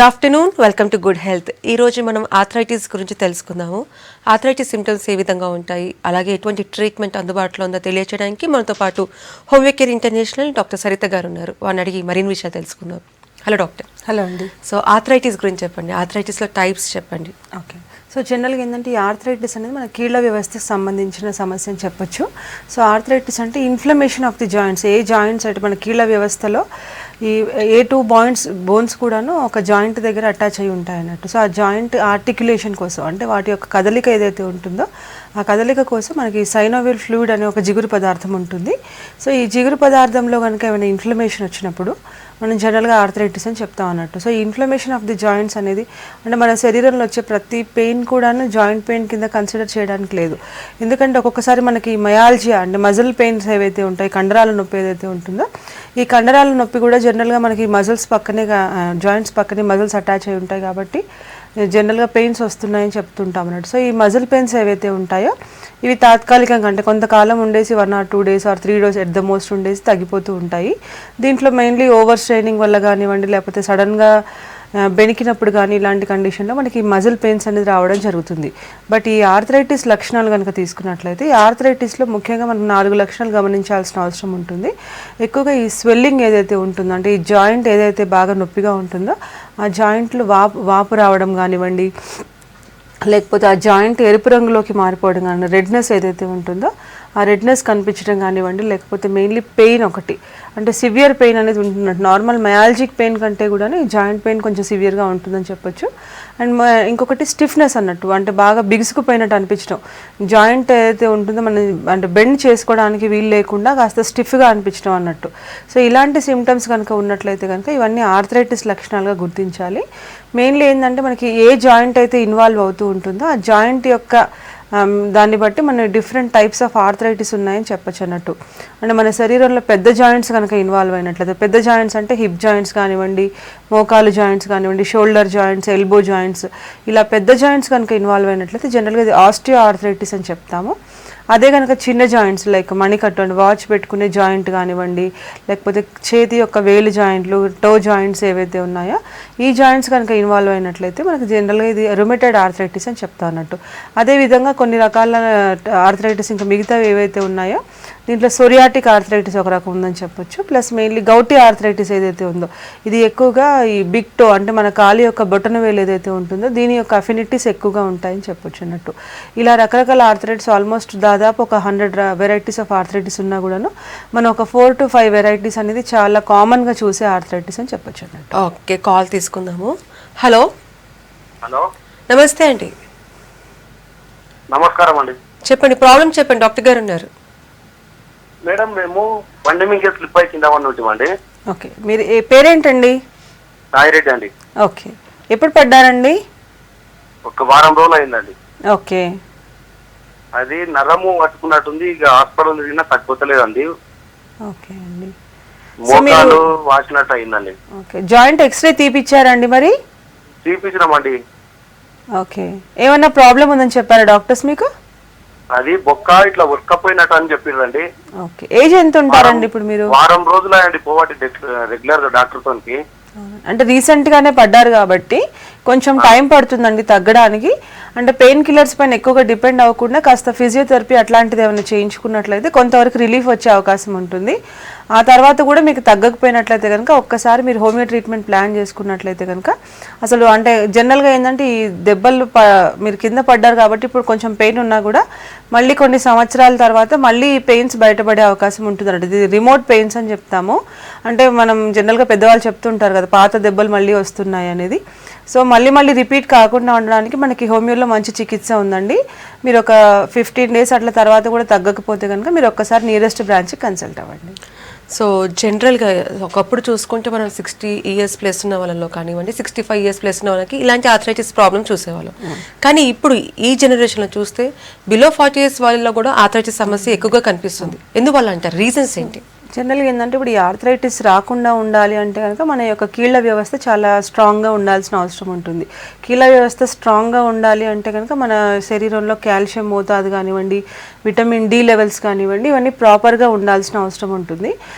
Good afternoon, welcome to good health. ఈరోజు మనం arthritis గురించి తెలుసుకుందాము. ఆర్థరైటిస్ సిమ్టమ్స్ ఏ విధంగా ఉంటాయి, అలాగే ఎటువంటి ట్రీట్మెంట్ అందుబాటులో ఉందో తెలియచేయడానికి మనతో పాటు homeo care international doctor Saritha గారు ఉన్నారు. వారిని అడిగి మరిన్ని విషయాలు తెలుసుకుందాం. Hello doctor. హలో అండి. సో ఆర్థరైటిస్ గురించి చెప్పండి, ఆర్థరైటిస్లో టైప్స్ చెప్పండి. ఓకే, సో జనరల్గా ఏంటంటే ఈ ఆర్థరైటిస్ అనేది మన కీళ్ళ వ్యవస్థకు సంబంధించిన సమస్య అని చెప్పొచ్చు. సో ఆర్థరైటిస్ అంటే inflammation of the joints. A joints అంటే మన కీళ్ళ వ్యవస్థలో ఈ ఏ2 బోన్స్ కూడాను ఒక జాయింట్ దగ్గర అటాచ్ అయి ఉంటాయి అన్నట్టు. సో ఆ జాయింట్ ఆర్టిక్యులేషన్ కోసం, అంటే వాటి యొక్క కదలిక ఏదైతే ఉంటుందో ఆ కదలిక కోసం మనకి సైనోవియల్ ఫ్లూయిడ్ అనే ఒక జిగురు పదార్థం ఉంటుంది. సో ఈ జిగురు పదార్థంలో కనుక ఏమైనా ఇన్ఫ్లమేషన్ వచ్చినప్పుడు మనం జనరల్గా ఆర్థరైటిస్ అని చెప్తాం అన్నట్టు. సో ఈ ఇన్ఫ్లమేషన్ ఆఫ్ ది జాయింట్స్ అనేది అంటే మన శరీరంలో వచ్చే ప్రతి పెయిన్ కూడాను జాయింట్ పెయిన్ కింద కన్సిడర్ చేయడానికి లేదు. ఎందుకంటే ఒక్కొక్కసారి మనకి మయాల్జియా అంటే మజిల్ పెయిన్స్ ఏవైతే ఉంటాయి, కండరాల నొప్పి ఏదైతే ఉంటుందో ఈ కండరాల నొప్పి కూడా జనరల్గా మనకి మజిల్స్ పక్కనే జాయింట్స్ పక్కనే మజిల్స్ అటాచ్ అయి ఉంటాయి కాబట్టి జనరల్గా పెయిన్స్ వస్తున్నాయని చెప్తుంటాం అన్నట్టు. సో ఈ మజిల్ పెయిన్స్ ఏవైతే ఉంటాయో ఇవి తాత్కాలికంగా అంటే కొంతకాలం ఉండేసి 1 or 2 days or 3 days at the most ఉండేసి తగ్గిపోతూ ఉంటాయి. దీంట్లో మెయిన్లీ ఓవర్ స్ట్రైనింగ్ వల్ల కానివ్వండి, లేకపోతే సడన్గా బెనికినప్పుడు కానీ ఇలాంటి కండిషన్లో మనకి మజిల్ పెయిన్స్ అనేది రావడం జరుగుతుంది. బట్ ఈ ఆర్థరైటిస్ లక్షణాలు కనుక తీసుకున్నట్లయితే ఈ ఆర్థరైటిస్లో ముఖ్యంగా మనం 4 లక్షణాలు గమనించాల్సిన అవసరం ఉంటుంది. ఎక్కువగా ఈ స్వెల్లింగ్ ఏదైతే ఉంటుందో అంటే ఈ జాయింట్ ఏదైతే బాగా నొప్పిగా ఉంటుందో ఆ జాయింట్లు వాపు రావడం కానివ్వండి, లేకపోతే ఆ జాయింట్ ఎరుపు రంగులోకి మారిపోవడం కానీ, రెడ్నెస్ ఏదైతే ఉంటుందో ఆ రెడ్నెస్ కనిపించడం కానివ్వండి, లేకపోతే మెయిన్లీ పెయిన్ ఒకటి అంటే సివియర్ పెయిన్ అనేది ఉంటున్నట్టు. నార్మల్ మయాలజిక్ పెయిన్ కంటే కూడా ఈ జాయింట్ పెయిన్ కొంచెం సివియర్గా ఉంటుందని చెప్పొచ్చు. అండ్ ఇంకొకటి స్టిఫ్నెస్ అన్నట్టు, అంటే బాగా బిగుసుకుపోయినట్టు అనిపించడం, జాయింట్ ఏదైతే ఉంటుందో మనం అంటే బెండ్ చేసుకోవడానికి వీలు లేకుండా కాస్త స్టిఫ్గా అనిపించడం అన్నట్టు. సో ఇలాంటి సిమ్టమ్స్ కనుక ఉన్నట్లయితే కనుక ఇవన్నీ ఆర్థరైటిస్ లక్షణాలుగా గుర్తించాలి. మెయిన్లీ ఏంటంటే మనకి ఏ జాయింట్ అయితే ఇన్వాల్వ్ అవుతూ ఉంటుందో ఆ జాయింట్ యొక్క దాన్ని బట్టి మన డిఫరెంట్ టైప్స్ ఆఫ్ ఆర్థరైటిస్ ఉన్నాయని చెప్పచ్చు అన్నట్టు. అంటే మన శరీరంలో పెద్ద జాయింట్స్ కనుక ఇన్వాల్వ్ అయినట్లయితే, పెద్ద జాయింట్స్ అంటే హిప్ జాయింట్స్ కానివ్వండి, మోకాలు జాయింట్స్ కానివ్వండి, షోల్డర్ జాయింట్స్, ఎల్బో జాయింట్స్, ఇలా పెద్ద జాయింట్స్ కనుక ఇన్వాల్వ్ అయినట్లయితే జనరల్గా ఇది ఆస్టియో ఆర్థరైటిస్ అని చెప్తాము. అదే కనుక చిన్న జాయింట్స్ లైక్ మణికట్టు అంటే వాచ్ పెట్టుకునే జాయింట్ కానివ్వండి, లేకపోతే చేతి యొక్క వేలు జాయింట్లు, టో జాయింట్స్ ఏవైతే ఉన్నాయో ఈ జాయింట్స్ కనుక ఇన్వాల్వ్ అయినట్లయితే మనకు జనరల్గా ఇది రుమటైడ్ ఆర్థరైటిస్ అని చెప్తా అన్నట్టు. అదేవిధంగా కొన్ని రకాల ఆర్థరైటిస్ ఇంకా మిగతావి ఏవైతే ఉన్నాయో దీంట్లో సోరియాటిక్ ఆర్థరైటిస్ ఒక రకం ఉందని చెప్పొచ్చు. ప్లస్ మెయిన్లీ గౌటీ ఆర్థరైటిస్ ఏదైతే ఉందో ఇది ఎక్కువగా ఈ బిగ్ టో అంటే మన కాలి యొక్క బొటన వేలు ఏదైతే ఉంటుందో దీని యొక్క అఫినిటీస్ ఎక్కువగా ఉంటాయని చెప్పొచ్చు అన్నట్టు. ఇలా రకరకాల ఆర్థరైటిస్ ఆల్మోస్ట్ దాదాపు ఒక 100 వెరైటీస్ ఆఫ్ ఆర్థరైటిస్ ఉన్నా కూడాను మనం ఒక 4 to 5 వెరైటీస్ అనేది చాలా కామన్గా చూసే ఆర్థరైటిస్ అని చెప్పొచ్చు అన్నట్టు. ఓకే, కాల్ తీసుకుందాము. హలో. హలో, నమస్తే అండి. నమస్కారం అండి. చెప్పండి, ప్రాబ్లం చెప్పండి, డాక్టర్ గారు ఉన్నారు. మేడం మేము బండి మీద స్లిప్ అయి కింద ఉంటామండి. ఓకే, మీరు ఏ పేరేంటండి? సాయిరెడ్డి అండి. ఓకే, ఎప్పుడు పడ్డారండి? ఒక వారం రోజులు అయిందండి. ఓకే, అది నరము పట్టుకున్నట్టుంది, ఇక హాస్పిటల్ తిరిగినా తగ్గిపోతలేదండి. ఓకే అండి. మోకాలు వాసినట్టు అయిందండి. ఓకే, జాయింట్ ఎక్స్రే తీపిచ్చారండి మరి? తీపించినామండి. ఓకే, ఏమన్నా ప్రాబ్లం ఉందని చెప్పారా డాక్టర్స్ మీకు? అది బొక్క ఇట్లా ఉరకపోయినట్టు అని చెప్పిండ్రండి. ఓకే, ఏజ్ ఎంత ఉంటారండి ఇప్పుడు మీరు? వారం రోజులు అయ్యండి పోవాటి రెగ్యులర్ గా డాక్టర్ తోనికి. అంటే రీసెంట్ గానే పడ్డారు కాబట్టి కొంచెం టైం పడుతుందండి తగ్గడానికి. అంటే పెయిన్ కిల్లర్స్ పైన ఎక్కువగా డిపెండ్ అవ్వకుండా కాస్త ఫిజియోథెరపీ అట్లాంటిది ఏమైనా చేయించుకున్నట్లయితే కొంతవరకు రిలీఫ్ వచ్చే అవకాశం ఉంటుంది. ఆ తర్వాత కూడా మీకు తగ్గకపోయినట్లయితే కనుక ఒక్కసారి మీరు హోమియో ట్రీట్మెంట్ ప్లాన్ చేసుకున్నట్లయితే కనుక అసలు అంటే జనరల్గా ఏంటంటే ఈ దెబ్బలు మీరు కింద పడ్డారు కాబట్టి ఇప్పుడు కొంచెం పెయిన్ ఉన్నా కూడా మళ్ళీ కొన్ని సంవత్సరాల తర్వాత మళ్ళీ పెయిన్స్ బయటపడే అవకాశం ఉంటుంది అన్నట్టు. ఇది రిమోట్ పెయిన్స్ అని చెప్తాము. అంటే మనం జనరల్గా పెద్దవాళ్ళు చెప్తుంటారు కదా పాత దెబ్బలు మళ్ళీ వస్తున్నాయి అనేది. సో మళ్ళీ రిపీట్ కాకుండా ఉండడానికి మనకి హోమియోలో మంచి చికిత్స ఉందండి. మీరు ఒక 15 days అట్లా తర్వాత కూడా తగ్గకపోతే కనుక మీరు ఒక్కసారి నియరెస్ట్ బ్రాంచ్కి కన్సల్ట్ అవ్వండి. సో జనరల్గా ఒకప్పుడు చూసుకుంటే మనం 60 years ప్లస్ ఉన్న వాళ్ళలో కానివ్వండి, 65 years ప్లస్ ఉన్న వాళ్ళకి ఇలాంటి ఆర్థరైటిస్ ప్రాబ్లం చూసేవాళ్ళం. కానీ ఇప్పుడు ఈ జనరేషన్లో చూస్తే బిలో 40 years వాళ్ళలో కూడా ఆర్థరైటిస్ సమస్య ఎక్కువగా కనిపిస్తుంది. ఎందువల్ల అంటారు, రీజన్స్ ఏంటి? జనరల్గా ఏంటంటే ఇప్పుడు ఈ ఆర్థరైటిస్ రాకుండా ఉండాలి అంటే కనుక మన యొక్క కీళ్ళ వ్యవస్థ చాలా స్ట్రాంగ్గా ఉండాల్సిన అవసరం ఉంటుంది. కీళ్ళ వ్యవస్థ స్ట్రాంగ్గా ఉండాలి అంటే కనుక మన శరీరంలో కాల్షియం మోతాదు కానివ్వండి, విటమిన్ డి లెవెల్స్ కానివ్వండి, ఇవన్నీ ప్రాపర్గా ఉండాల్సిన అవసరం ఉంటుంది.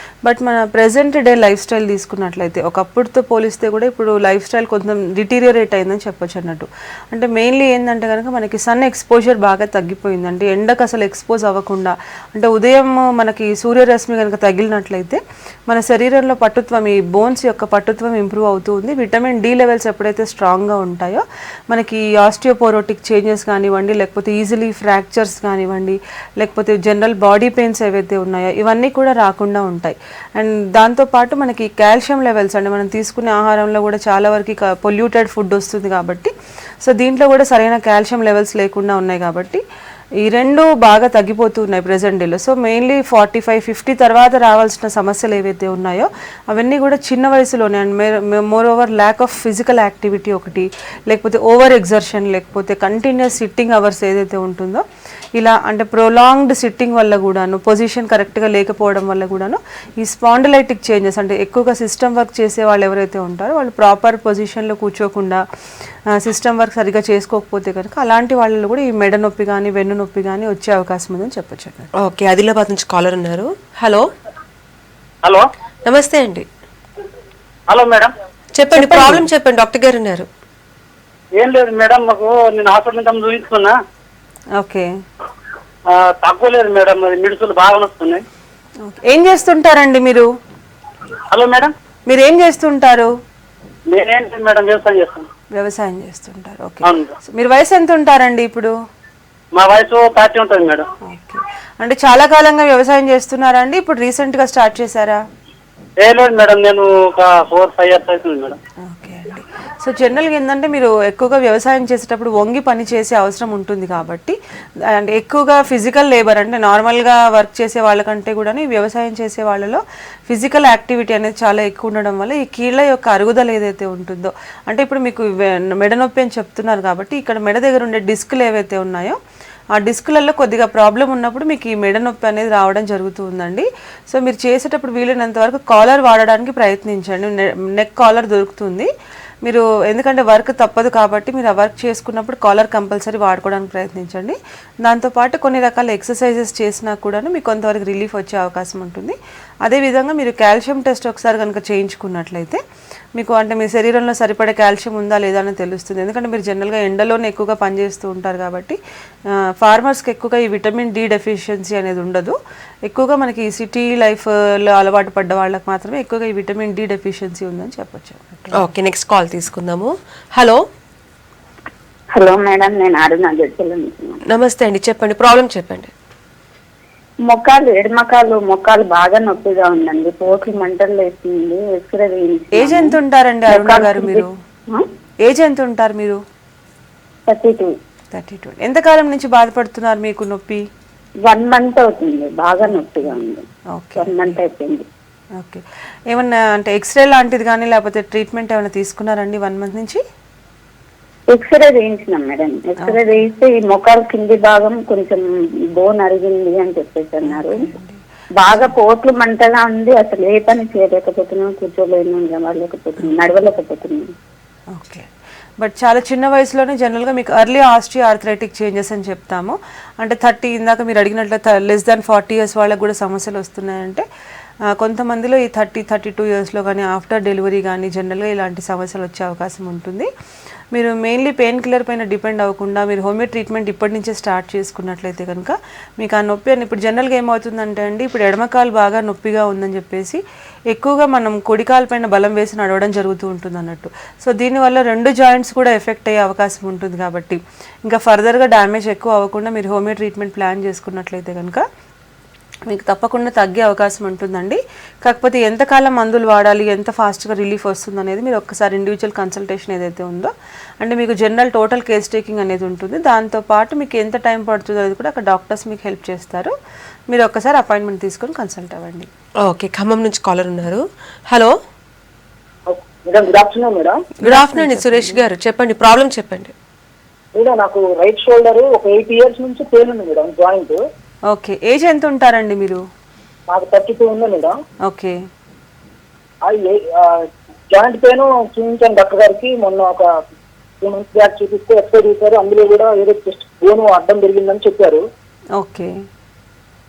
బట్ మన ప్రెజెంట్ డే లైఫ్ స్టైల్ తీసుకున్నట్లయితే ఒకప్పుడుతో పోలిస్తే కూడా ఇప్పుడు లైఫ్ స్టైల్ కొంచెం డిటీరియోరేట్ అయిందని చెప్పొచ్చు అన్నట్టు. అంటే మెయిన్లీ ఏంటంటే కనుక మనకి సన్ ఎక్స్పోజర్ బాగా తగ్గిపోయింది. అంటే ఎండకు అసలు ఎక్స్పోజ్ అవ్వకుండా, అంటే ఉదయం మనకి సూర్యరశ్మి కనుక తగిలినట్లయితే మన శరీరంలో పట్టుత్వం, ఈ బోన్స్ యొక్క పట్టుత్వం ఇంప్రూవ్ అవుతూ ఉంది. విటమిన్ డి లెవెల్స్ ఎప్పుడైతే స్ట్రాంగ్గా ఉంటాయో మనకి ఆస్టియోపోరోటిక్ చేంజెస్ కానివ్వండి, లేకపోతే ఈజీలీ ఫ్రాక్చర్స్ కానివ్వండి, లేకపోతే జనరల్ బాడీ పెయిన్స్ ఏవైతే ఉన్నాయో ఇవన్నీ కూడా రాకుండా ఉంటాయి. అండ్ దాంతోపాటు మనకి కాల్షియం లెవెల్స్, అంటే మనం తీసుకునే ఆహారంలో కూడా చాలా వరకు పొల్యూటెడ్ ఫుడ్ వస్తుంది కాబట్టి, సో దీంట్లో కూడా సరైన కాల్షియం లెవెల్స్ లేకుండా ఉన్నాయి కాబట్టి ఈ రెండు బాగా తగ్గిపోతున్నాయి ప్రెజెంట్ డేలో. సో మెయిన్లీ 45-50 తర్వాత రావాల్సిన సమస్యలు ఏవైతే ఉన్నాయో అవన్నీ కూడా చిన్న వయసులోనే. And more over lack of physical activity ఒకటి, లేకపోతే ఓవర్ ఎగ్జర్షన్, లేకపోతే కంటిన్యూస్ సిట్టింగ్ అవర్స్ ఏదైతే ఉంటుందో ఇలా, అంటే ప్రొలాంగ్డ్ సిట్టింగ్ వల్ల కూడాను, పొజిషన్ కరెక్ట్గా లేకపోవడం వల్ల కూడాను ఈ స్పాండిలైటిక్ చేంజెస్, అంటే ఎక్కువగా సిస్టమ్ వర్క్ చేసే వాళ్ళు ఎవరైతే ఉంటారో వాళ్ళు ప్రాపర్ పొజిషన్లో కూర్చోకుండా సిస్టమ్ వర్క్ సరిగా చేసుకోకపోతే కనుక అలాంటి వాళ్ళలో కూడా ఈ మెడ నొప్పి కానీ వెన్ను నొప్పి కానీ వచ్చే అవకాశం ఉందని చెప్పొచ్చు. ఓకే, ఆదిలాబాద్ నుంచి కాలర్ ఉన్నారు. హలో హలో, నమస్తే అండి. హలో మేడం, చెప్పండి, ప్రాబ్లం చెప్పండి, డాక్టర్ గారు ఉన్నారు. ఏం లేదు మేడం, మాకు నేను హాస్పిటల్ నుంచి చూపించుకున్నా. ఓకే, తక్కువలేదు మేడం, మరి మిడుసులు బాగా వస్తున్నాయి. ఏం చేస్తుంటారండి మీరు? హలో మేడం, మీరు ఏం చేస్తుంటారు? నేనేంటి మేడం, వ్యవసాయం చేస్తాను. వ్యవసాయం చేస్తుంటారు. ఓకే, అవును. మీరు వయసు ఎంత ఉంటారండి ఇప్పుడు? మా వయసు 30 ఉంటుంది మేడం. ఓకే, అంటే చాలా కాలంగా వ్యవసాయం చేస్తున్నారా అండి, ఇప్పుడు రీసెంట్గా స్టార్ట్ చేశారా? లేదు మేడం, నేను ఒక 4-5 years అవుతుంది మేడం. ఓకే అండి. సో జనరల్గా ఏంటంటే మీరు ఎక్కువగా వ్యవసాయం చేసేటప్పుడు వంగి పని చేసే అవసరం ఉంటుంది కాబట్టి, అండ్ ఎక్కువగా ఫిజికల్ లేబర్, అంటే నార్మల్గా వర్క్ చేసే వాళ్ళకంటే కూడా ఈ వ్యవసాయం చేసే వాళ్ళలో ఫిజికల్ యాక్టివిటీ అనేది చాలా ఎక్కువ ఉండడం వల్ల ఈ కీళ్ళ యొక్క అరుగుదల ఏదైతే ఉంటుందో, అంటే ఇప్పుడు మీకు మెడ నొప్పి అని చెప్తున్నారు కాబట్టి ఇక్కడ మెడ దగ్గర ఉండే డిస్క్లు ఏవైతే ఉన్నాయో ఆ డిస్కులలో కొద్దిగా ప్రాబ్లం ఉన్నప్పుడు మీకు ఈ మెడ నొప్పి అనేది రావడం జరుగుతూ ఉందండి. సో మీరు చేసేటప్పుడు వీలైనంత వరకు కాలర్ వాడడానికి ప్రయత్నించండి. నెక్ కాలర్ దొరుకుతుంది. మీరు ఎందుకంటే వర్క్ తప్పదు కాబట్టి మీరు ఆ వర్క్ చేసుకున్నప్పుడు కాలర్ కంపల్సరీ వాడుకోవడానికి ప్రయత్నించండి. దాంతోపాటు కొన్ని రకాల ఎక్సర్సైజెస్ చేసినా కూడా మీకు కొంతవరకు రిలీఫ్ వచ్చే అవకాశం ఉంటుంది. అదేవిధంగా మీరు కాల్షియం టెస్ట్ ఒకసారి కనుక చేయించుకున్నట్లయితే మీకు, అంటే మీ శరీరంలో సరిపడే కాల్షియం ఉందా లేదా అని తెలుస్తుంది. ఎందుకంటే మీరు జనరల్గా ఎండలోనే ఎక్కువగా పనిచేస్తూ ఉంటారు కాబట్టి ఫార్మర్స్కి ఎక్కువగా ఈ విటమిన్ డి డెఫిషియన్సీ అనేది ఉండదు. ఎక్కువగా మనకి ఈ సిటీ లైఫ్లో అలవాటు పడ్డ వాళ్ళకి మాత్రమే ఎక్కువగా ఈ విటమిన్ డి డెఫిషియన్సీ ఉందని చెప్పొచ్చు. ఓకే, నెక్స్ట్ కాల్ తీసుకుందాము. హలో హలో మేడం, నేను అరుణ జడ్చల. నమస్తే అండి, చెప్పండి, ప్రాబ్లం చెప్పండి. ఎడమకాలు మొక్కాలు బాగా నొప్పిగా ఉందండి, పోట్లు మంటలు వేస్తుంది. ఎక్స్రే ఏజ్ ఎంత ఉంటారండి అరుణ గారు మీరు? ఏజ్ ఎంత ఉంటారు మీరు? 32. ఎంతకాలం నుంచి బాధపడుతున్నారు మీకు నొప్పి? 1 month అవుతుంది, బాగా నొప్పిగా ఉంది. ఓకే, 1 month అయిపోయింది. ఓకే, ఏమన్నా అంటే ఎక్స్రే లాంటిది కానీ లేకపోతే ట్రీట్మెంట్ ఏమైనా తీసుకున్నారండి 1 month నుంచి? X ray వేయించినాం madam. ఎక్స్రే వేయిస్తే ఈ మొక్కల కింది భాగం కొంచెం బోన్ అరిగింది అని చెప్పేసి అన్నారు. బాగా పోట్లు మంటగా ఉంది, అసలు ఏ పని చేయలేకపోతున్నాం, కూర్చోలేను, లేకపోతున్నాం, నడవలేకపోతున్నాం. ఓకే, బట్ చాలా చిన్న వయసులోనే జనరల్గా మీకు ఎర్లీ ఆస్టియో ఆర్థరైటిక్ చేంజెస్ అని చెప్తాము. అంటే 30, ఇందాక మీరు అడిగినట్లు లెస్ దాన్ 40 years వాళ్ళకు కూడా సమస్యలు వస్తున్నాయంటే కొంతమందిలో ఈ 30-32 yearsలో కానీ ఆఫ్టర్ డెలివరీ కానీ జనరల్గా ఇలాంటి సమస్యలు వచ్చే అవకాశం ఉంటుంది. మీరు మెయిన్లీ పెయిన్ కిల్లర్ పైన డిపెండ్ అవ్వకుండా మీరు హోమియో ట్రీట్మెంట్ ఇప్పటి నుంచే స్టార్ట్ చేసుకున్నట్లయితే కనుక మీకు ఆ నొప్పి అని, ఇప్పుడు జనరల్గా ఏమవుతుందంటే అండి, ఇప్పుడు ఎడమకాలు బాగా నొప్పిగా ఉందని చెప్పేసి ఎక్కువగా మనం కుడికాలు పైన బలం వేసి నడవడం జరుగుతూ ఉంటుంది అన్నట్టు. సో దీనివల్ల 2 జాయింట్స్ కూడా ఎఫెక్ట్ అయ్యే అవకాశం ఉంటుంది కాబట్టి ఇంకా ఫర్దర్గా డ్యామేజ్ ఎక్కువ అవ్వకుండా మీరు హోమియో ట్రీట్మెంట్ ప్లాన్ చేసుకున్నట్లయితే కనుక మీకు తప్పకుండా తగ్గే అవకాశం ఉంటుందండి. కాకపోతే ఎంతకాలం మందులు వాడాలి, ఎంత ఫాస్ట్గా రిలీఫ్ వస్తుంది అనేది మీరు ఒక్కసారి ఇండివిజువల్ కన్సల్టేషన్ ఏదైతే ఉందో, అంటే మీకు జనరల్ టోటల్ కేస్ టేకింగ్ అనేది ఉంటుంది. దాంతోపాటు మీకు ఎంత టైం పడుతుందో అనేది కూడా అక్కడ డాక్టర్స్ మీకు హెల్ప్ చేస్తారు. మీరు ఒక్కసారి అపాయింట్మెంట్ తీసుకొని కన్సల్ట్ అవ్వండి. ఓకే, ఖమ్మం నుంచి కాలర్ ఉన్నారు. Hello madam, good afternoon madam. Good afternoon అండి, సురేష్ గారు చెప్పండి, ప్రాబ్లం చెప్పండి. మేడం, నాకు రైట్ షోల్డర్ ఒక 8 years నుంచి పెయిన్ ఉంది మేడం, జాయింట్. ఓకే, ఏజ్ ఎంత ఉంటారండి మీరు? నాకు 32 ఉంది మేడం. ఓకే, జాయింట్ పెయిన్ చూపించాను డాక్టర్ గారికి, మొన్న ఒక 2 months బ్యాక్ చూపిస్తే ఎక్స్రే తీశారు. అందులో కూడా ఏదో జస్ట్ బోను అడ్డం పెరిగిందని చెప్పారు. ఓకే.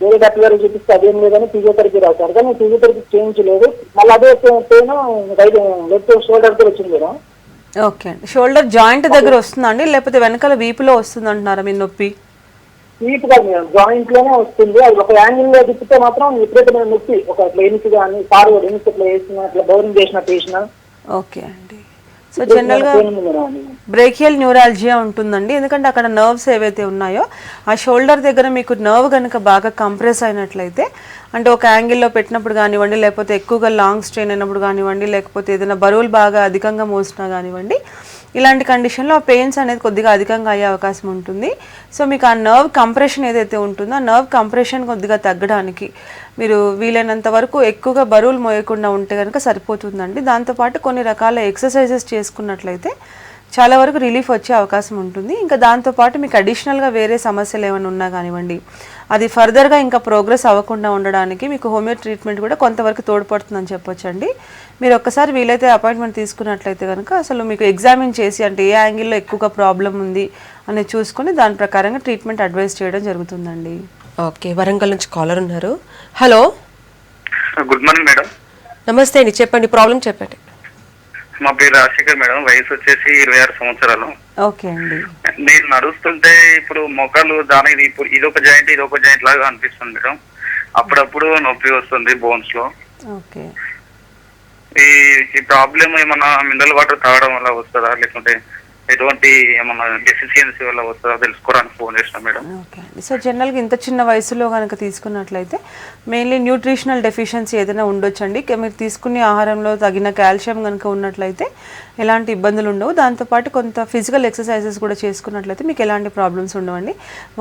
వేరే డాక్టర్ గారు చూపిస్తే అదేం లేదని ఫిజియోథెరపీ రాశారు, కానీ ఫిజియోథెరపీ చేయించలేదు. మళ్ళీ అదే పెయిన్ రైట్ లెఫ్ట్ షోల్డర్ తో వచ్చింది మేడం. ఓకే అండి. షోల్డర్ జాయింట్ దగ్గర వస్తుందా అండి, లేకపోతే వెనకాల వీపులో వస్తుంది అంటున్నారా మీ నొప్పి? వీపు కాదు మేడం, జాయింట్ లోనే వస్తుంది. అది ఒక యాంగిల్ లో తిప్పితే మాత్రం విపరీతమైన నొప్పి, ఒక ఎనిక్ కానీ ఫార్వర్డ్ ఎనిక్ ఇట్లా వేసిన ఇట్లా బౌరింగ్ చేసినట్టు వేసిన. ఓకే అండి. సో జనరల్గా బ్రేకియల్ న్యూరాలజియా ఉంటుందండి, ఎందుకంటే అక్కడ నర్వ్స్ ఏవైతే ఉన్నాయో ఆ షోల్డర్ దగ్గర మీకు నర్వ్ కనుక బాగా కంప్రెస్ అయినట్లయితే, అంటే ఒక యాంగిల్లో పెట్టినప్పుడు కానివ్వండి, లేకపోతే ఎక్కువగా లాంగ్ స్ట్రెయిన్ అయినప్పుడు కానివ్వండి, లేకపోతే ఏదైనా బరువులు బాగా అధికంగా మోసినా కానివ్వండి, ఇలాంటి కండిషన్లో ఆ పెయిన్స్ అనేది కొద్దిగా అధికంగా అయ్యే అవకాశం ఉంటుంది. సో మీకు ఆ నర్వ్ కంప్రెషన్ ఏదైతే ఉంటుందో ఆ నర్వ్ కంప్రెషన్ కొద్దిగా తగ్గడానికి మీరు వీలైనంత వరకు ఎక్కువగా బరువులు మోయకుండా ఉంటే కనుక సరిపోతుందండి. దాంతోపాటు కొన్ని రకాల ఎక్సర్సైజెస్ చేసుకున్నట్లయితే చాలా వరకు రిలీఫ్ వచ్చే అవకాశం ఉంటుంది. ఇంకా దాంతోపాటు మీకు అడిషనల్గా వేరే సమస్యలు ఏమైనా ఉన్నా కానివ్వండి, అది ఫర్దర్గా ఇంకా ప్రోగ్రెస్ అవ్వకుండా ఉండడానికి మీకు హోమియో ట్రీట్మెంట్ కూడా కొంతవరకు తోడ్పడుతుందని చెప్పొచ్చండి. మీరు ఒక్కసారి వీలైతే అపాయింట్మెంట్ తీసుకున్నట్లయితే కనుక అసలు మీకు ఎగ్జామిన్ చేసి, అంటే ఏ యాంగిల్లో ఎక్కువగా ప్రాబ్లం ఉంది అనేది చూసుకొని దాని ప్రకారంగా ట్రీట్మెంట్ అడ్వైస్ చేయడం జరుగుతుందండి. ఓకే, వరంగల్ నుంచి కాలర్ ఉన్నారు. Hello, good morning madam. నమస్తే అండి, చెప్పండి ప్రాబ్లం చెప్పండి. మా పేరు రాజశేఖర్ మేడం, వయసు వచ్చేసి 26 సంవత్సరాలు. ఓకే అండి. నేను నడుస్తుంటే ఇప్పుడు మొక్కలు దానికి ఇప్పుడు ఇదొక జాయింట్ లాగా అనిపిస్తుంది మేడం. అప్పుడప్పుడు నొప్పి వస్తుంది బోన్స్ లో. ఓకే. ఈ ప్రాబ్లం ఏమన్నా మినరల్ వాటర్ తాగడం వల్ల వస్తుందా, లేకుంటే ఎటువంటి ఏమన్నా డెఫిషియన్సీ వల్ల వస్తుందా తెలుసుకోవడానికి ఫోన్ చేసిన మేడం. ఓకే అండి. సో జనరల్గా ఇంత చిన్న వయసులో కనుక తీసుకున్నట్లయితే మెయిన్లీ న్యూట్రిషనల్ డెఫిషియన్సీ ఏదైనా ఉండొచ్చండి. మీరు తీసుకునే ఆహారంలో తగిన కాల్షియం కనుక ఉన్నట్లయితే ఎలాంటి ఇబ్బందులు ఉండవు. దాంతోపాటు కొంత ఫిజికల్ ఎక్సర్సైజెస్ కూడా చేసుకున్నట్లయితే మీకు ఎలాంటి ప్రాబ్లమ్స్ ఉండవండి.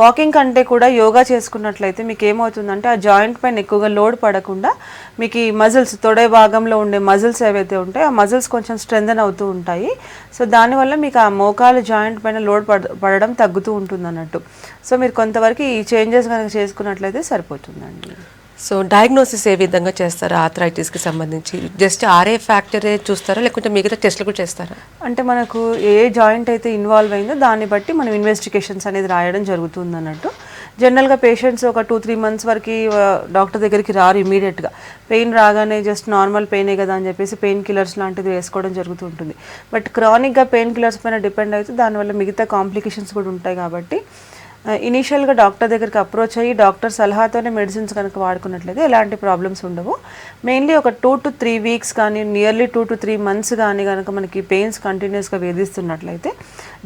వాకింగ్ కంటే కూడా యోగా చేసుకున్నట్లయితే మీకు ఏమవుతుందంటే ఆ జాయింట్ పైన ఎక్కువగా లోడ్ పడకుండా మీకు ఈ మజిల్స్, తొడే భాగంలో ఉండే మజిల్స్ ఏవైతే ఉంటాయో ఆ మజిల్స్ కొంచెం స్ట్రెంథెన్ అవుతూ ఉంటాయి. సో దానివల్ల మీకు ఆ మోకాలు జాయింట్ పైన లోడ్ పడడం తగ్గుతూ ఉంటుంది అన్నట్టు. సో మీరు కొంతవరకు ఈ చేంజెస్ కనుక చేసుకున్నట్లయితే సరిపోతుందండి. సో డయాగ్నోసిస్ ఏ విధంగా చేస్తారా ఆర్థరైటిస్కి సంబంధించి? జస్ట్ ఆర్ఏ ఫ్యాక్టరే చూస్తారా, లేకుంటే మిగతా టెస్ట్లు కూడా చేస్తారా? అంటే మనకు ఏ జాయింట్ అయితే ఇన్వాల్వ్ అయిందో దాన్ని బట్టి మనం ఇన్వెస్టిగేషన్స్ అనేది రాయడం జరుగుతుంది అన్నట్టు. జనరల్గా పేషెంట్స్ ఒక 2-3 మంత్స్ వరకు డాక్టర్ దగ్గరికి రారు ఇమీడియట్గా. పెయిన్ రాగానే జస్ట్ నార్మల్ పెయినే కదా అని చెప్పేసి పెయిన్ కిల్లర్స్ లాంటిది వేసుకోవడం జరుగుతూ ఉంటుంది. బట్ క్రానిక్గా పెయిన్ కిల్లర్స్ పైన డిపెండ్ అయితే దానివల్ల మిగతా కాంప్లికేషన్స్ కూడా ఉంటాయి. కాబట్టి ఇనీషియల్గా డాక్టర్ దగ్గరికి అప్రోచ్ అయ్యి డాక్టర్ సలహాతోనే మెడిసిన్స్ కనుక వాడుకున్నట్లయితే ఎలాంటి ప్రాబ్లమ్స్ ఉండవు. మెయిన్లీ ఒక 2 to 3 వీక్స్ కానీ నియర్లీ 2 to 3 మంత్స్ కానీ కనుక మనకి పెయిన్స్ కంటిన్యూస్గా వేధిస్తున్నట్లయితే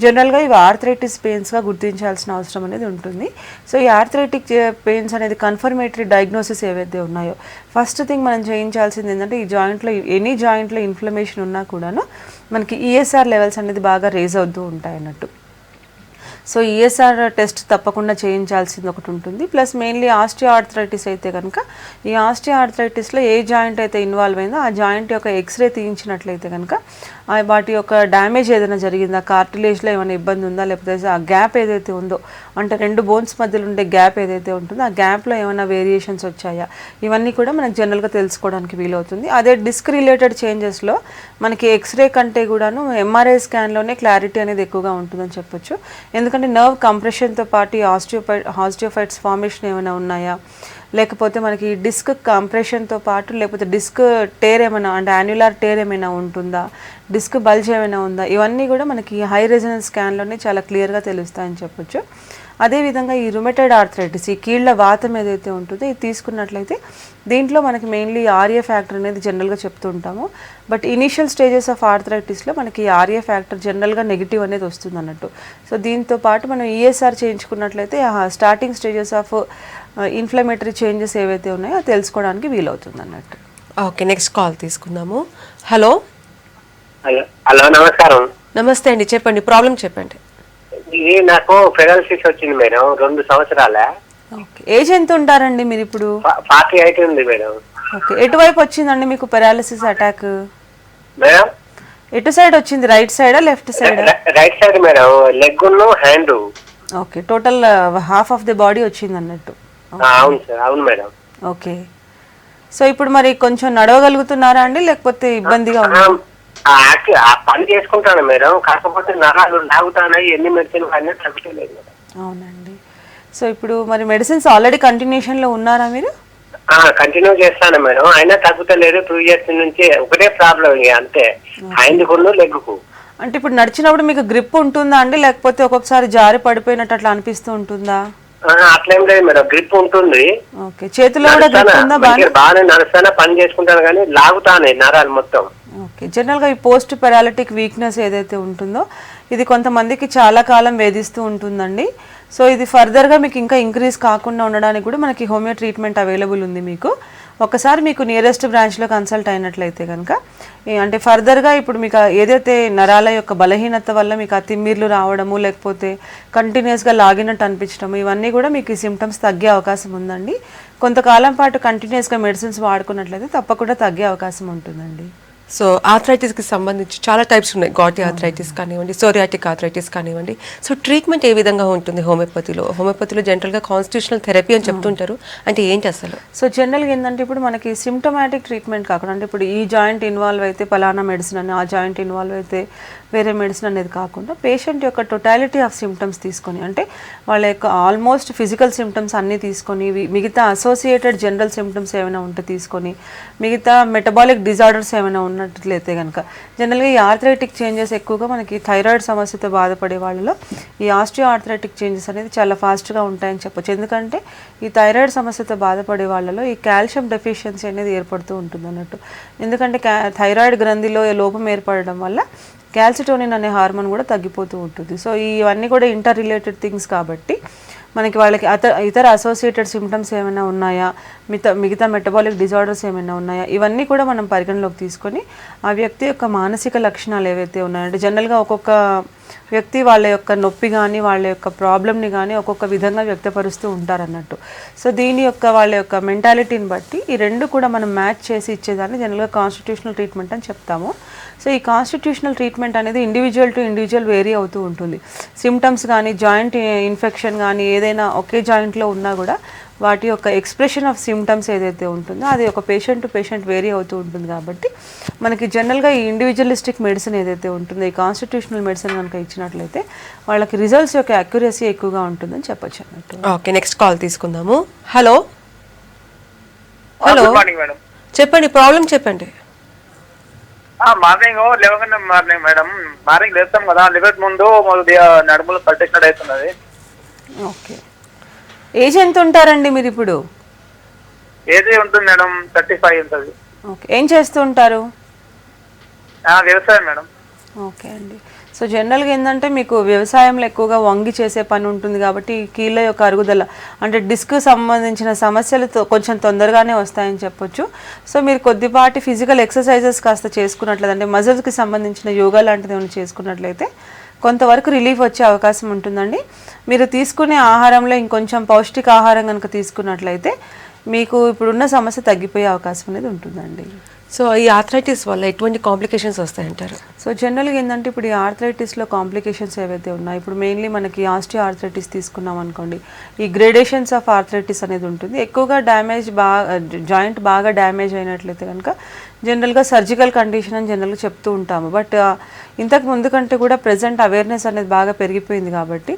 జనరల్గా ఇవి ఆర్థరైటిస్ పెయిన్స్గా గుర్తించాల్సిన అవసరం అనేది ఉంటుంది. సో ఈ ఆర్థరైటిక్ పెయిన్స్ అనేది కన్ఫర్మేటరీ డయాగ్నోసిస్ ఏవైతే ఉన్నాయో ఫస్ట్ థింగ్ మనం చేయించాల్సింది ఏంటంటే ఈ జాయింట్లో ఎనీ జాయింట్లో ఇన్ఫ్లమేషన్ ఉన్నా కూడాను మనకి ఈఎస్ఆర్ లెవెల్స్ అనేది బాగా రేజ్ అవుతూ ఉంటాయి అన్నట్టు. సో ఈఎస్ఆర్ టెస్ట్ తప్పకుండా చేయించాల్సింది ఒకటి ఉంటుంది. ప్లస్ మెయిన్లీ ఆస్టియో ఆర్థరైటిస్ అయితే కనుక ఈ ఆస్టియో ఆర్థరైటిస్లో ఏ జాయింట్ అయితే ఇన్వాల్వ్ అయిందో ఆ జాయింట్ యొక్క ఎక్స్రే తీయించినట్లయితే కనుక వాటి యొక్క డ్యామేజ్ ఏదైనా జరిగిందా, కార్టిలేజ్లో ఏమైనా ఇబ్బంది ఉందా, లేకపోతే ఆ గ్యాప్ ఏదైతే ఉందో అంటే 2 బోన్స్ మధ్యలో ఉండే గ్యాప్ ఏదైతే ఉంటుందో ఆ గ్యాప్లో ఏమైనా వేరియేషన్స్ వచ్చాయా, ఇవన్నీ కూడా మనకు జనరల్గా తెలుసుకోవడానికి వీలవుతుంది. అదే డిస్క్ రిలేటెడ్ చేంజెస్లో మనకి ఎక్స్రే కంటే కూడాను ఎంఆర్ఐ స్కాన్లోనే క్లారిటీ అనేది ఎక్కువగా ఉంటుందని చెప్పొచ్చు. ఎందుకంటే నర్వ్ కంప్రెషన్తో పాటు ఆస్టియోఫైట్స్ ఫార్మేషన్ ఏమైనా ఉన్నాయా, లేకపోతే మనకి డిస్క్ కంప్రెషన్తో పాటు లేకపోతే డిస్క్ టేర్ ఏమైనా అంటే యాన్యులార్ టేర్ ఏమైనా ఉంటుందా, డిస్క్ బల్జ్ ఏమైనా ఉందా, ఇవన్నీ కూడా మనకి హై రెజొనెన్స్ స్కాన్లోనే చాలా క్లియర్గా తెలుస్తాయని చెప్పొచ్చు. అదేవిధంగా ఈ రుమటైడ్ ఆర్థరైటిస్, ఈ కీళ్ళ వాతం ఏదైతే ఉంటుందో ఇది తీసుకున్నట్లయితే దీంట్లో మనకి మెయిన్లీ ఆర్ఏ ఫ్యాక్టర్ అనేది జనరల్గా చెప్తూ ఉంటాము. బట్ ఇనీషియల్ స్టేజెస్ ఆఫ్ ఆర్థరైటిస్లో మనకి ఆర్ఏ ఫ్యాక్టర్ జనరల్గా నెగిటివ్ అనేది వస్తుంది అన్నట్టు. సో దీంతో పాటు మనం ఈఎస్ఆర్ చేయించుకున్నట్లయితే starting stages of inflammatory changes ఏవైతే ఉన్నాయో అది తెలుసుకోవడానికి వీలవుతుంది అన్నట్టు. ఓకే, నెక్స్ట్ కాల్ తీసుకుందాము. హలో. హలో, నమస్కారం. నమస్తే అండి, చెప్పండి ప్రాబ్లం చెప్పండి. ఇది నాకు పెరాలసిస్ వచ్చింది మేడం, 2 సంవత్సరాలే. ఓకే, ఏజ్ ఎంత ఉంటారండి మీరు ఇప్పుడు? 48 ఉంది మేడం. ఓకే, ఎటువైపు వచ్చిందండి మీకు పెరాలసిస్ అటాక్? మేడం ఎటు సైడ్ వచ్చింది, రైట్ సైడా లెఫ్ట్ సైడా? Right side madam, leg hand. Okay, total half of the body వచ్చింది అన్నట్టు. అవును సార్, అవును మేడం. ఓకే, సో ఇప్పుడు మరి కొంచెం నడవగలుగుతున్నారా అండి, లేకపోతే ఇబ్బందిగా ఉందా? పని చేసుకుంటాను మేడం, కాకపోతే నరాలు లాగుతానాయి, ఎన్ని మెడిసిన్ అన్నీ తగ్గలేదు మేడం. అవునండి. సో ఇప్పుడు మరి మెడిసిన్స్ ఆల్రెడీ కంటిన్యూషన్లో ఉన్నారా మీరు? కంటిన్యూ చేస్తాను మేడం, అయినా తగ్గుతలేదు. 2 years నుంచి ఒకటే ప్రాబ్లం, ఇక అంతే, హ్యాండ్కు లెగ్కు. అంటే ఇప్పుడు నడిచినప్పుడు మీకు గ్రిప్ ఉంటుందా అండి, లేకపోతే ఒక్కొక్కసారి జారి పడిపోయినట్టు అట్లా అనిపిస్తూ ఉంటుందా? అట్లేం లేదు మేడం, గ్రిప్ ఉంటుంది. ఓకే, చేతిలో కూడా గ్రిప్ ఉందా? బాగానే నడుస్తానా, పని చేసుకుంటాను కానీ లాగుతానే నరాలు మొత్తం. ఓకే, జనరల్గా ఈ పోస్ట్ పెరాలిటిక్ వీక్నెస్ ఏదైతే ఉంటుందో ఇది కొంతమందికి చాలా కాలం వేధిస్తూ ఉంటుందండి. సో ఇది ఫర్దర్గా మీకు ఇంకా ఇంక్రీజ్ కాకుండా ఉండడానికి కూడా మనకి హోమియో ట్రీట్మెంట్ అవైలబుల్ ఉంది మీకు. ఒకసారి మీకు నియరెస్ట్ బ్రాంచ్లో కన్సల్ట్ అయినట్లయితే కనుక అంటే ఫర్దర్గా ఇప్పుడు మీకు ఏదైతే నరాల యొక్క బలహీనత వల్ల మీకు ఆ తిమ్మిర్లు రావడము, లేకపోతే కంటిన్యూస్గా లాగినట్టు అనిపించడము, ఇవన్నీ కూడా మీకు ఈ సిమ్టమ్స్ తగ్గే అవకాశం ఉందండి. కొంతకాలం పాటు కంటిన్యూస్గా మెడిసిన్స్ వాడుకున్నట్లయితే తప్పకుండా తగ్గే అవకాశం ఉంటుందండి. సో ఆర్థరైటిస్కి సంబంధించి చాలా టైప్స్ ఉన్నాయి. గాటి ఆర్థరైటిస్ కానివ్వండి, సోరియాటిక్ ఆర్థరైటిస్ కానివ్వండి. సో ట్రీట్మెంట్ ఏ విధంగా ఉంటుంది హోమియోపతిలో? హోమియోపతిలో జనరల్గా కాన్స్టిట్యూషనల్ థెరపీ అని చెప్తుంటారు, అంటే ఏంటి అసలు? సో జనరల్గా ఏంటంటే ఇప్పుడు మనకి సిమ్టమాటిక్ ట్రీట్మెంట్ కాకుండా, అంటే ఇప్పుడు ఈ జాయింట్ ఇన్వాల్వ్ అయితే పలానా మెడిసిన్ అని, ఆ జాయింట్ ఇన్వాల్వ్ అయితే వేరే మెడిసిన్ అనేది కాకుండా పేషెంట్ యొక్క టోటాలిటీ ఆఫ్ సిమ్టమ్స్ తీసుకొని, అంటే వాళ్ళ యొక్క ఆల్మోస్ట్ ఫిజికల్ సిమ్టమ్స్ అన్నీ తీసుకొని, మిగతా అసోసియేటెడ్ జనరల్ సిమ్టమ్స్ ఏమైనా ఉంటే తీసుకొని, మిగతా మెటబాలిక్ డిజార్డర్స్ ఏమైనా ఉన్నట్లయితే కనుక, జనరల్గా ఈ ఆర్థరైటిక్ చేంజెస్ ఎక్కువగా మనకి థైరాయిడ్ సమస్యతో బాధపడే వాళ్ళలో ఈ ఆస్టియో ఆర్థరైటిక్ చేంజెస్ అనేది చాలా ఫాస్ట్గా ఉంటాయని చెప్పొచ్చు. ఎందుకంటే ఈ థైరాయిడ్ సమస్యతో బాధపడే వాళ్ళలో ఈ కాల్షియం డెఫిషియన్సీ అనేది ఏర్పడుతూ ఉంటుంది అన్నట్టు. ఎందుకంటే థైరాయిడ్ గ్రంథిలో లోపం ఏర్పడడం వల్ల క్యాల్సిటోనిన్ అనే హార్మోన్ కూడా తగ్గిపోతూ ఉంటుంది. సో ఇవన్నీ కూడా ఇంటర్ రిలేటెడ్ థింగ్స్ కాబట్టి మనకి వాళ్ళకి ఇతర అసోసియేటెడ్ సిమ్టమ్స్ ఏమైనా ఉన్నాయా, మిగతా మెటబాలిక్ డిజార్డర్స్ ఏమైనా ఉన్నాయా, ఇవన్నీ కూడా మనం పరిగణలోకి తీసుకొని ఆ వ్యక్తి యొక్క మానసిక లక్షణాలు ఏవైతే ఉన్నాయంటే, జనరల్గా ఒక్కొక్క వ్యక్తి వాళ్ళ యొక్క నొప్పి కానీ వాళ్ళ యొక్క ప్రాబ్లమ్ని కానీ ఒక్కొక్క విధంగా వ్యక్తపరుస్తూ ఉంటారన్నట్టు. సో దీని యొక్క వాళ్ళ యొక్క మెంటాలిటీని బట్టి ఈ రెండు కూడా మనం మ్యాచ్ చేసి ఇచ్చేదాన్ని జనరల్గా కాన్స్టిట్యూషనల్ ట్రీట్మెంట్ అని చెప్తాము. సో ఈ కాన్స్టిట్యూషనల్ ట్రీట్మెంట్ అనేది ఇండివిజువల్ టు ఇండివిజువల్ వేరీ అవుతూ ఉంటుంది. సిమ్టమ్స్ కానీ జాయింట్ ఇన్ఫెక్షన్ కానీ ఏదైనా ఒకే జాయింట్లో ఉన్నా కూడా వాటి యొక్క ఎక్స్ప్రెషన్ ఆఫ్ సిమ్టమ్స్ ఏదైతే ఉంటుందో అది ఒక పేషెంట్ టు పేషెంట్ వేరీ అవుతూ ఉంటుంది. కాబట్టి మనకి జనరల్గా ఈ ఇండివిజువలిస్టిక్ మెడిసిన్ ఏదైతే ఉంటుందో ఈ కాన్స్టిట్యూషనల్ మెడిసిన్ కనుక ఇచ్చినట్లయితే వాళ్ళకి రిజల్ట్స్ యొక్క అక్యురసీ ఎక్కువగా ఉంటుందని చెప్పొచ్చు అన్నట్టు. ఓకే, నెక్స్ట్ కాల్ తీసుకుందాము. హలో హలో, చెప్పండి, ప్రాబ్లం చెప్పండి. మార్నింగ్ మార్నింగ్ మేడం, మార్నింగ్ లేస్తాం కదా, లివెట్ ముందు నడుములు పల్టేసినట్టు అవుతున్నది. ఓకే, ఏజ్ ఎంత ఉంటారండి మీరు ఇప్పుడు? ఏజ్ ఉంటుంది మేడం, 35 ఉంటుంది. ఓకే, ఏం చేస్తూ ఉంటారు? వ్యవసాయం మేడం. ఓకే అండి. సో జనరల్గా ఏంటంటే మీకు వ్యవసాయంలో ఎక్కువగా వంగి చేసే పని ఉంటుంది కాబట్టి కీళ్ళ యొక్క అరుగుదల అంటే డిస్క్ సంబంధించిన సమస్యలు కొంచెం తొందరగానే వస్తాయని చెప్పొచ్చు. సో మీరు కొద్దిపాటి ఫిజికల్ ఎక్సర్సైజెస్ కాస్త చేసుకున్నట్లయితే, అంటే మజిల్స్కి సంబంధించిన యోగా లాంటిది ఏమైనా చేసుకున్నట్లయితే కొంతవరకు రిలీఫ్ వచ్చే అవకాశం ఉంటుందండి. మీరు తీసుకునే ఆహారంలో ఇంకొంచెం పౌష్టిక ఆహారం కనుక తీసుకున్నట్లయితే మీకు ఇప్పుడున్న సమస్య తగ్గిపోయే అవకాశం అనేది ఉంటుందండి. సో ఈ ఆర్థరైటిస్ వల్ల ఎటువంటి కాంప్లికేషన్స్ వస్తాయంటారు? సో జనరల్గా ఏంటంటే ఇప్పుడు ఈ ఆర్థరైటిస్లో కాంప్లికేషన్స్ ఏవైతే ఉన్నాయో, ఇప్పుడు మెయిన్లీ మనకి ఆస్టియో ఆర్థరైటిస్ తీసుకున్నాం అనుకోండి, ఈ గ్రేడేషన్స్ ఆఫ్ ఆర్థరైటిస్ అనేది ఉంటుంది. ఎక్కువగా జాయింట్ బాగా డ్యామేజ్ అయినట్లయితే కనుక జనరల్గా సర్జికల్ కండిషన్ అని జనరల్గా చెప్తూ ఉంటాము. బట్ ఇంతకు ముందు కంటే కూడా ప్రజెంట్ అవేర్నెస్ అనేది బాగా పెరిగిపోయింది కాబట్టి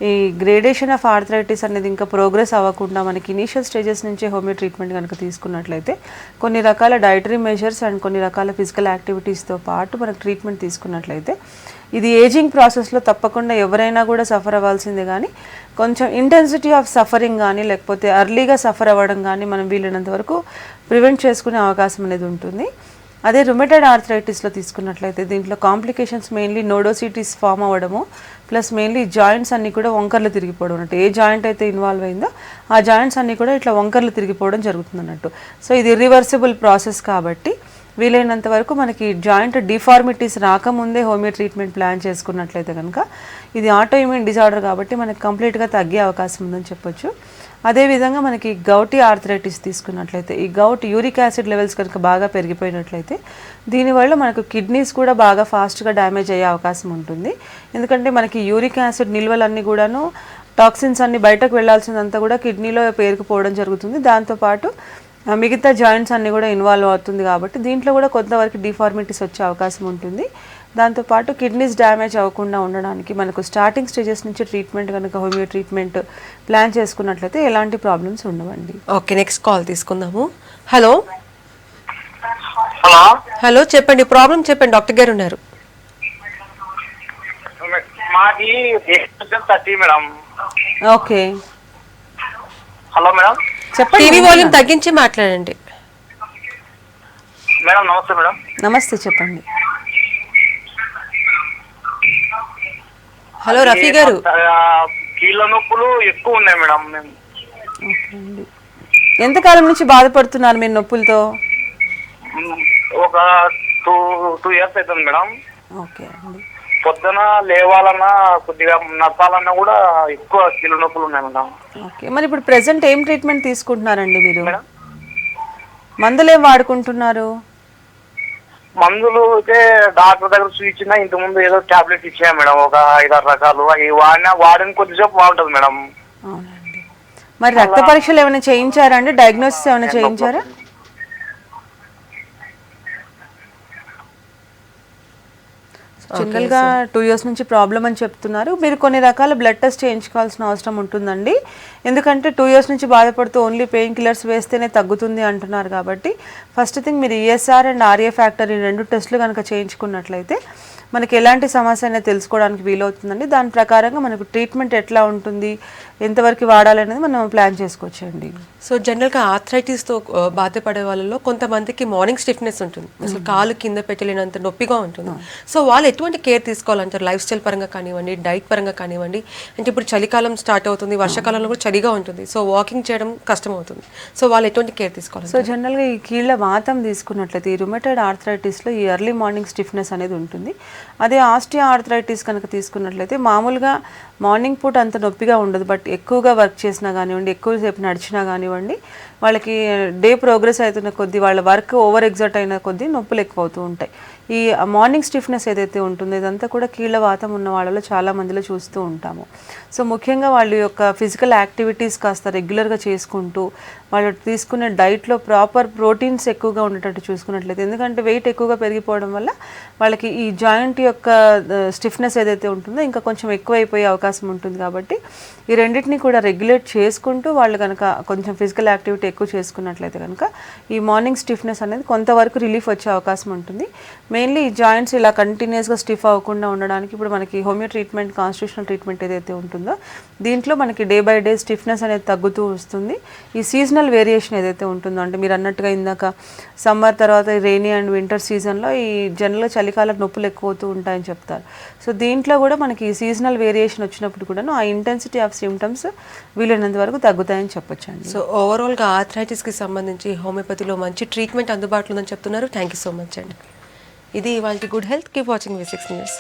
ఈ గ్రేడేషన్ ఆఫ్ ఆర్థరైటిస్ అనేది ఇంకా ప్రోగ్రెస్ అవ్వకుండా మనకి ఇనీషియల్ స్టేజెస్ నుంచే హోమియో ట్రీట్మెంట్ కనుక తీసుకున్నట్లయితే కొన్ని రకాల డైటరీ మెజర్స్ అండ్ కొన్ని రకాల ఫిజికల్ యాక్టివిటీస్తో పాటు మనకు ట్రీట్మెంట్ తీసుకున్నట్లయితే ఇది ఏజింగ్ ప్రాసెస్లో తప్పకుండా ఎవరైనా కూడా సఫర్ అవ్వాల్సిందే, కానీ కొంచెం ఇంటెన్సిటీ ఆఫ్ సఫరింగ్ కానీ లేకపోతే అర్లీగా సఫర్ అవ్వడం కానీ మనం వీలైనంత వరకు ప్రివెంట్ చేసుకునే అవకాశం అనేది ఉంటుంది. అదే రుమటైడ్ ఆర్థరైటిస్లో తీసుకున్నట్లయితే దీంట్లో కాంప్లికేషన్స్ మెయిన్లీ నోడోసిటీస్ ఫామ్ అవ్వడము, ప్లస్ మెయిన్లీ జాయింట్స్ అన్నీ కూడా వంకర్లు తిరిగిపోవడం అన్నట్టు. ఏ జాయింట్ అయితే ఇన్వాల్వ్ అయిందో ఆ జాయింట్స్ అన్నీ కూడా ఇట్లా వంకర్లు తిరిగిపోవడం జరుగుతుంది అన్నట్టు. సో ఇది ఇర్రివర్సిబుల్ ప్రాసెస్ కాబట్టి వీలైనంత వరకు మనకి జాయింట్ డిఫార్మిటీస్ రాకముందే హోమియో ట్రీట్మెంట్ ప్లాన్ చేసుకున్నట్లయితే కనుక ఇది ఆటో ఇమ్యూన్ డిజార్డర్ కాబట్టి మనకి కంప్లీట్గా తగ్గే అవకాశం ఉందని చెప్పొచ్చు. అదేవిధంగా మనకి గౌటీ ఆర్థరైటిస్ తీసుకున్నట్లయితే ఈ గౌట్ యూరిక్ యాసిడ్ లెవెల్స్ కనుక బాగా పెరిగిపోయినట్లయితే దీనివల్ల మనకు కిడ్నీస్ కూడా బాగా ఫాస్ట్గా డ్యామేజ్ అయ్యే అవకాశం ఉంటుంది. ఎందుకంటే మనకి యూరిక్ యాసిడ్ నిల్వలన్నీ కూడాను టాక్సిన్స్ అన్ని బయటకు వెళ్లాల్సిందంతా కూడా కిడ్నీలో పేరుకుపోవడం జరుగుతుంది. దాంతోపాటు మిగతా జాయింట్స్ అన్నీ కూడా ఇన్వాల్వ్ అవుతుంది కాబట్టి దీంట్లో కూడా కొంతవరకు డిఫార్మిటీస్ వచ్చే అవకాశం ఉంటుంది. దాంతోపాటు కిడ్నీస్ డ్యామేజ్ అవ్వకుండా ఉండడానికి మనకు స్టార్టింగ్ స్టేజెస్ నుంచి ట్రీట్మెంట్ కనుక హోమియో ట్రీట్మెంట్ ప్లాన్ చేసుకున్నట్లయితే ఎలాంటి ప్రాబ్లమ్స్ ఉండవండి. ఓకే, నెక్స్ట్ కాల్ తీసుకుందాము. హలో హలో హలో, చెప్పండి, ప్రాబ్లం చెప్పండి, డాక్టర్ గారు ఉన్నారు. మాది 30 మేడం. Okay, hello madam. చెప్పండి. టీవీ వాల్యూమ్ తగ్గించి మాట్లాడండి. మేడం నమస్తే మేడం. నమస్తే, చెప్పండి. హలో రఫీ గారు. కీళ్ళ నొప్పులు ఎక్కువ ఉన్నాయి మేడం. మేము ఓకే అండి. ఎంతకాలం నుంచి బాధపడుతున్నారు మీరు నొప్పులతో? ఒక 2 years అవుతుంది మేడం. ఓకే అండి. పొద్దున లేవాలన్నా కొద్దిగా నడపాలన్నా కూడా ఎక్కువ కీళ్ళ నొప్పులు ఉన్నాయి మేడం. ఓకే, మరి ఇప్పుడు ప్రెసెంట్ ఏం ట్రీట్మెంట్ తీసుకుంటున్నారండి మీరు? మేడం మందులు ఏం వాడుకుంటున్నారు? మందులు అయితే డాక్టర్ దగ్గర చూపించిన ఇంత ముందు ఏదో టాబ్లెట్ ఇచ్చా మేడం, ఒక 5-6 రకాలు. అవి వాడిన కొద్దిసేపు బాగుంటుంది మేడం. అవునండి. మరి రక్త పరీక్షలు ఏమైనా చేయించారా అండి? డయాగ్నోసిస్ ఏమైనా చేయించారా? జనరల్గా 2 years నుంచి ప్రాబ్లం అని చెప్తున్నారు. మీరు కొన్ని రకాల బ్లడ్ టెస్ట్ చేయించుకోవాల్సిన అవసరం ఉంటుందండి. ఎందుకంటే 2 years నుంచి బాధపడుతూ ఓన్లీ పెయిన్ కిల్లర్స్ వేస్తేనే తగ్గుతుంది అంటున్నారు కాబట్టి ఫస్ట్ థింగ్ మీరు ఈఎస్ఆర్ అండ్ ఆర్ఏ ఫ్యాక్టర్ ఈ 2 టెస్టులు కనుక చేయించుకున్నట్లయితే మనకి ఎలాంటి సమస్య అనేది తెలుసుకోవడానికి వీలవుతుందండి. దాని ప్రకారంగా మనకు ట్రీట్మెంట్ ఎట్లా ఉంటుంది, ఎంతవరకు వాడాలనేది మనం ప్లాన్ చేసుకోవచ్చండి. సో జనరల్గా ఆర్థరైటిస్తో బాధపడే వాళ్ళలో కొంతమందికి మార్నింగ్ స్టిఫ్నెస్ ఉంటుంది, అసలు కాలు కింద పెట్టలేనంత నొప్పిగా ఉంటుంది. సో వాళ్ళు ఎటువంటి కేర్ తీసుకోవాలంటారు? లైఫ్ స్టైల్ పరంగా కానివ్వండి, డైట్ పరంగా కానివ్వండి. అంటే ఇప్పుడు చలికాలం స్టార్ట్ అవుతుంది, వర్షాకాలంలో కూడా చలిగా ఉంటుంది, సో వాకింగ్ చేయడం కష్టం అవుతుంది. సో వాళ్ళు ఎటువంటి కేర్ తీసుకోవాలి? సో జనరల్గా ఈ కీళ్ళ వాతం తీసుకున్నట్లయితే ఈ రుమటైడ్ ఆర్థరైటిస్లో ఈ ఎర్లీ మార్నింగ్ స్టిఫ్నెస్ అనేది ఉంటుంది. అదే ఆస్టియో ఆర్థరైటిస్ కనుక తీసుకున్నట్లయితే మామూలుగా మార్నింగ్ పూట అంత నొప్పిగా ఉండదు, బట్ ఎక్కువగా వర్క్ చేసినా కానివ్వండి, ఎక్కువసేపు నడిచినా కానివ్వండి, వాళ్ళకి డే ప్రోగ్రెస్ అవుతున్న కొద్దీ, వాళ్ళ వర్క్ ఓవర్ ఎగ్జర్ట్ అయిన కొద్దీ నొప్పులు ఎక్కువ అవుతూ ఉంటాయి. ఈ మార్నింగ్ స్టిఫ్నెస్ ఏదైతే ఉంటుందో ఇదంతా కూడా కీళ్ళ వాతం ఉన్న వాళ్ళలో చాలా మందిలో చూస్తూ ఉంటాము. సో ముఖ్యంగా వాళ్ళ యొక్క ఫిజికల్ యాక్టివిటీస్ కాస్త రెగ్యులర్గా చేసుకుంటూ వాళ్ళు తీసుకునే డైట్లో ప్రాపర్ ప్రోటీన్స్ ఎక్కువగా ఉండేటట్టు చూసుకున్నట్లయితే, ఎందుకంటే వెయిట్ ఎక్కువగా పెరిగిపోవడం వల్ల వాళ్ళకి ఈ జాయింట్ యొక్క స్టిఫ్నెస్ ఏదైతే ఉంటుందో ఇంకా కొంచెం ఎక్కువైపోయే అవకాశం ఉంటుంది. కాబట్టి ఈ రెండింటిని కూడా రెగ్యులేట్ చేసుకుంటూ వాళ్ళు కనుక కొంచెం ఫిజికల్ యాక్టివిటీ ఎక్కువ చేసుకున్నట్లయితే కనుక ఈ మార్నింగ్ స్టిఫ్నెస్ అనేది కొంతవరకు రిలీఫ్ వచ్చే అవకాశం ఉంటుంది. మెయిన్లీ ఈ జాయింట్స్ ఇలా కంటిన్యూస్గా స్టిఫ్ అవ్వకుండా ఉండడానికి ఇప్పుడు మనకి హోమియో ట్రీట్మెంట్, కాన్స్టిట్యూషనల్ ట్రీట్మెంట్ ఏదైతే ఉంటుందో దీంట్లో మనకి డే బై డే స్టిఫ్నెస్ అనేది తగ్గుతూ వస్తుంది. ఈ సీజనల్ వేరియేషన్ ఏదైతే ఉంటుందో, అంటే మీరు అన్నట్టుగా ఇందాక సమ్మర్ తర్వాత రెయినీ అండ్ వింటర్ సీజన్లో ఈ జనరల్గా చలికాలం నొప్పులు ఎక్కువ అవుతూ ఉంటాయని చెప్తారు. సో దీంట్లో కూడా మనకి సీజనల్ వేరియేషన్ వచ్చినప్పుడు కూడాను ఆ ఇంటెన్సిటీ ఆఫ్ సిమ్టమ్స్ వీలైనంత వరకు తగ్గుతాయని చెప్పొచ్చండి. సో ఓవరాల్గా ఆర్థరైటిస్కి సంబంధించి హోమియోపతిలో మంచి ట్రీట్మెంట్ అందుబాటులో ఉందని చెప్తున్నారు. థ్యాంక్ యూ సో మచ్ అండి. ఇది వాళ్ళకి good health. Keep watching V6 news.